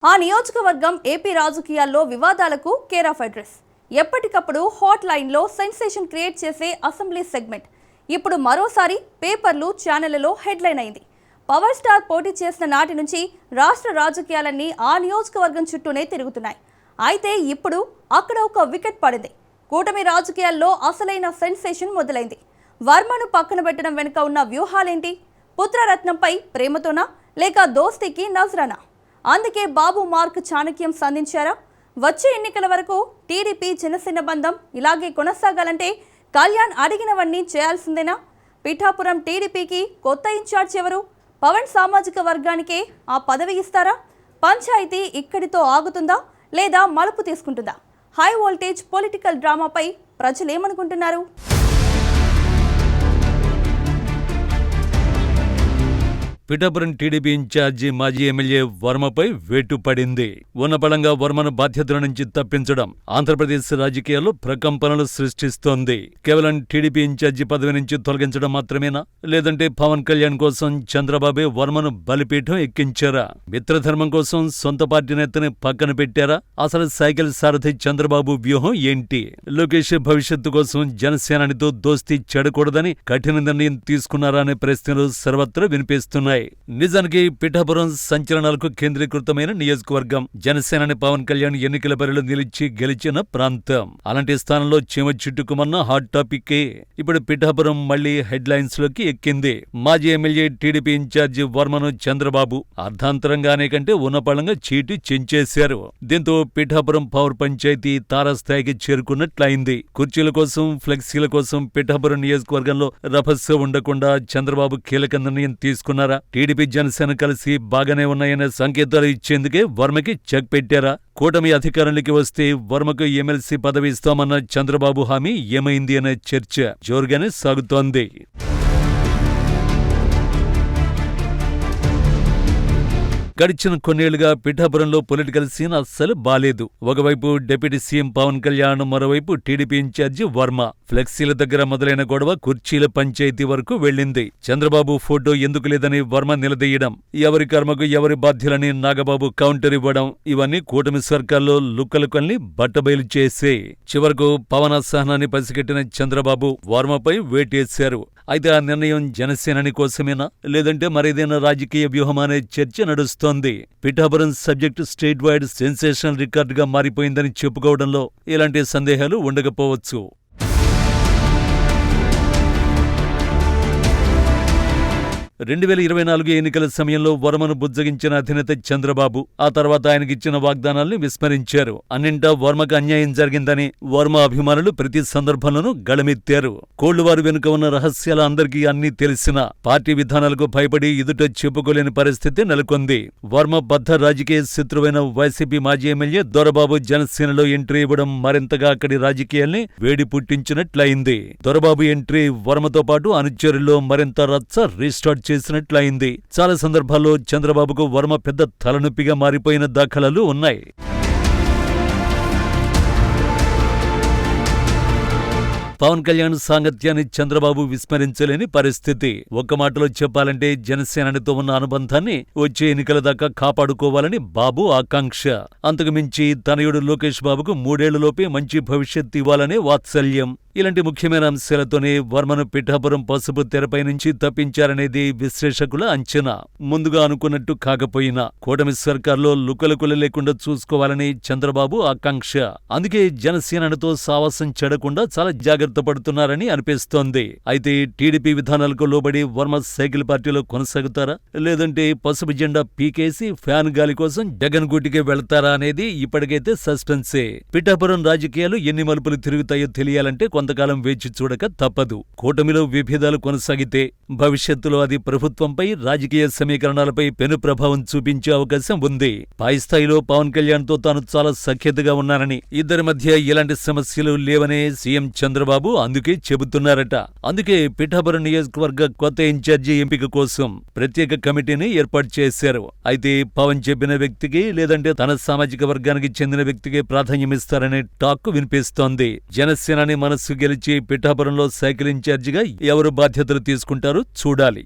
ఆ నియోజకవర్గం ఏపీ రాజకీయాల్లో వివాదాలకు కేర్ ఆఫ్ అడ్రస్. ఎప్పటికప్పుడు హాట్ లైన్లో సెన్సేషన్ క్రియేట్ చేసే అసెంబ్లీ సెగ్మెంట్ ఇప్పుడు మరోసారి పేపర్లు, ఛానళ్లలో హెడ్లైన్ అయింది. పవర్ స్టార్ పోటీ చేసిన నాటి నుంచి రాష్ట్ర రాజకీయాలన్నీ ఆ నియోజకవర్గం చుట్టూనే తిరుగుతున్నాయి. అయితే ఇప్పుడు అక్కడ ఒక వికెట్ పడింది. కూటమి రాజకీయాల్లో అసలైన సెన్సేషన్ మొదలైంది. వర్మను పక్కన పెట్టడం వెనుక ఉన్న వ్యూహాలేంటి? పుత్రరత్నంపై ప్రేమతోనా లేక దోస్తీకి నజరానా? అందుకే బాబు మార్క్ చాణక్యం సంధించారా? వచ్చే ఎన్నికల వరకు టీడీపీ జనసేన బంధం ఇలాగే కొనసాగాలంటే కళ్యాణ్ అడిగినవన్నీ చేయాల్సిందేనా? పిఠాపురం టీడీపీకి కొత్త ఇన్ఛార్జ్ ఎవరు? పవన్ సామాజిక వర్గానికే ఆ పదవి ఇస్తారా? పంచాయతీ ఇక్కడితో ఆగుతుందా లేదా మలుపు తీసుకుంటుందా? హై వోల్టేజ్ పొలిటికల్ డ్రామాపై ప్రజలేమనుకుంటున్నారు? పిఠాపురం టీడీపీ ఇన్ఛార్జి మాజీ ఎమ్మెల్యే వర్మపై వేటు పడింది. ఉన్నపళంగా వర్మను బాధ్యతల నుంచి తప్పించడం ఆంధ్రప్రదేశ్ రాజకీయాల్లో ప్రకంపనలు సృష్టిస్తోంది. కేవలం టీడీపీ ఇన్ఛార్జి పదవి నుంచి తొలగించడం మాత్రమేనా? లేదంటే పవన్ కళ్యాణ్ కోసం చంద్రబాబే వర్మను బలిపీఠం ఎక్కించారా? మిత్రధర్మం కోసం సొంత పార్టీ నేతని పక్కన పెట్టారా? అసలు సైకిల్ సారథి చంద్రబాబు వ్యూహం ఏంటి? లోకేష్ భవిష్యత్తు కోసం జనసేనానితో దోస్తీ చెడకూడదని కఠిన నిర్ణయం తీసుకున్నారా అనే ప్రశ్నలు సర్వత్రా వినిపిస్తున్నాయి. నిజానికి పిఠాపురం సంచలనాలకు కేంద్రీకృతమైన నియోజకవర్గం. జనసేనాని పవన్ కళ్యాణ్ ఎన్నికల బరిలో నిలిచి గెలిచిన ప్రాంతం. అలాంటి స్థానంలో చీమ చుట్టుకుమన్న హాట్ టాపిక్కే ఇప్పుడు పిఠాపురం మళ్లీ హెడ్లైన్స్ లోకి ఎక్కింది. మాజీ ఎమ్మెల్యే టీడీపీ ఇన్ఛార్జి వర్మను చంద్రబాబు అర్ధాంతరంగానే కంటే ఉన్నపళంగా చీటి చించేశారు. దీంతో పిఠాపురం పవర్ పంచాయతీ తారాస్థాయికి చేరుకున్నట్లయింది. కుర్చీల కోసం, ఫ్లెక్సీల కోసం పిఠాపురం నియోజకవర్గంలో రభస ఉండకుండా చంద్రబాబు కీలక నిర్ణయం తీసుకున్నారా? టీడీపీ జనసేన కలిసి బాగానే ఉన్నాయనే సంకేతాలు ఇచ్చేందుకే వర్మకి చెక్ పెట్టారా? కూటమి అధికారంలోకి వస్తే వర్మకు ఎమ్మెల్సీ పదవి ఇస్తామన్న చంద్రబాబు హామీ ఏమైంది అనే చర్చ జోరుగానే సాగుతోంది. గడిచిన కొన్నేళ్లుగా పిఠాపురంలో పొలిటికల్ సీన్ అస్సలు బాలేదు. ఒకవైపు డిప్యూటీ సీఎం పవన్ కళ్యాణ్, మరోవైపు టీడీపీ ఇన్ఛార్జి వర్మ. ఫ్లెక్సీల దగ్గర మొదలైన గొడవ కుర్చీల పంచాయతీ వరకు వెళ్లింది. చంద్రబాబు ఫోటో ఎందుకు లేదని వర్మ నిలదీయడం, ఎవరి కర్మకు ఎవరి బాధ్యులని నాగబాబు కౌంటర్ ఇవ్వడం, ఇవన్నీ కూటమి సర్కార్లో లుక్కలుకల్ని బట్టబయలు చేసే. చివరకు పవన్ అసహనాన్ని పసిగట్టిన చంద్రబాబు వర్మపై వేటేశారు. అయితే ఆ నిర్ణయం జనసేనాని కోసమేనా లేదంటే మరేదైనా రాజకీయ వ్యూహమా అనే చర్చ నడుస్తోంది. Pithapuram subject state wide sensational రికార్డుగా మారిపోయిందని చెప్పుకోవడంలో ఎలాంటి సందేహాలు ఉండకపోవచ్చు. 2024 ఎన్నికల సమయంలో వర్మను బుజ్జగించిన అధినేత చంద్రబాబు ఆ తర్వాత ఆయనకిచ్చిన వాగ్దానాల్ని విస్మరించారు. అన్నింటా వర్మకు అన్యాయం జరిగిందని వర్మ అభిమానులు ప్రతి సందర్భంలోనూ గళమెత్తారు. కోళ్లువారు వెనుక ఉన్న రహస్యాల అందరికీ అన్నీ తెలిసినా పార్టీ విధానాలకు భయపడి ఎదుట చెప్పుకోలేని పరిస్థితి నెలకొంది. వర్మ బద్ధ రాజకీయ శత్రువైన వైసీపీ మాజీ ఎమ్మెల్యే దొరబాబు జనసేనలో ఎంట్రీ ఇవ్వడం మరింతగా అక్కడి రాజకీయాల్ని వేడి పుట్టించినట్లయింది. దొరబాబు ఎంట్రీ వర్మతో పాటు అనుచరుల్లో మరింత రచ్చ రీస్టార్ట్ చేసినట్లయింది. చాలా సందర్భాల్లో చంద్రబాబుకు వర్మ పెద్ద తలనొప్పిగా మారిపోయిన దాఖలాలు ఉన్నాయి. పవన్ కళ్యాణ్ సాంగత్యాన్ని చంద్రబాబు విస్మరించలేని పరిస్థితి. ఒక్క మాటలో చెప్పాలంటే జనసేనతో ఉన్న అనుబంధాన్ని వచ్చే ఎన్నికల దాకా కాపాడుకోవాలని బాబు ఆకాంక్ష. అంతకుమించి తనయుడు లోకేష్ బాబుకు 3 ఏళ్లలోపే మంచి భవిష్యత్తు ఇవ్వాలనే వాత్సల్యం. ఇలాంటి ముఖ్యమైన అంశాలతోనే వర్మను పిఠాపురం పసుపు తెరపై నుంచి తప్పించారనేది విశ్లేషకుల అంచనా. ముందుగా అనుకున్నట్టు కాకపోయినా కూటమి సర్కార్లో లుకలుకులు లేకుండా చూసుకోవాలని చంద్రబాబు ఆకాంక్ష. అందుకే జనసేనతో సావాసం చెడకుండా చాలా జాగ్రత్త పడుతున్నారని అనిపిస్తోంది. అయితే టీడీపీ విధానాలకు లోబడి వర్మ సైకిల్ పార్టీలో కొనసాగుతారా లేదంటే పసుపు జెండా పీకేసి ఫ్యాన్ గాలి కోసం జగన్ గూటికి వెళ్తారా అనేది ఇప్పటికైతే సస్పెన్సే. పిఠాపురం రాజకీయాలు ఎన్ని మలుపులు తిరుగుతాయో తెలియాలంటే కొంతకాలం వేచి చూడక తప్పదు. కూటమిలో విభేదాలు కొనసాగితే భవిష్యత్తులో అది ప్రభుత్వంపై, రాజకీయ సమీకరణాలపై పెను ప్రభావం చూపించే అవకాశం ఉంది. పై స్థాయిలో పవన్ కళ్యాణ్ తో తాను చాలా సఖ్యతగా ఉన్నానని, ఇద్దరి మధ్య ఎలాంటి సమస్యలు లేవనే సీఎం చంద్రబాబు అందుకే చెబుతున్నారట. అందుకే పిఠాపురం నియోజకవర్గ కొత్త ఇన్ఛార్జి ఎంపిక కోసం ప్రత్యేక కమిటీని ఏర్పాటు చేశారు. అయితే పవన్ చెప్పిన వ్యక్తికి లేదంటే తన సామాజిక వర్గానికి చెందిన వ్యక్తికి ప్రాధాన్యమిస్తారనే టాక్ వినిపిస్తోంది. జనసేనాని మనస్సు గెలిచి పిఠాపురంలో సైకిల్ ఇన్ఛార్జిగా ఎవరు బాధ్యతలు తీసుకుంటారో చూడాలి.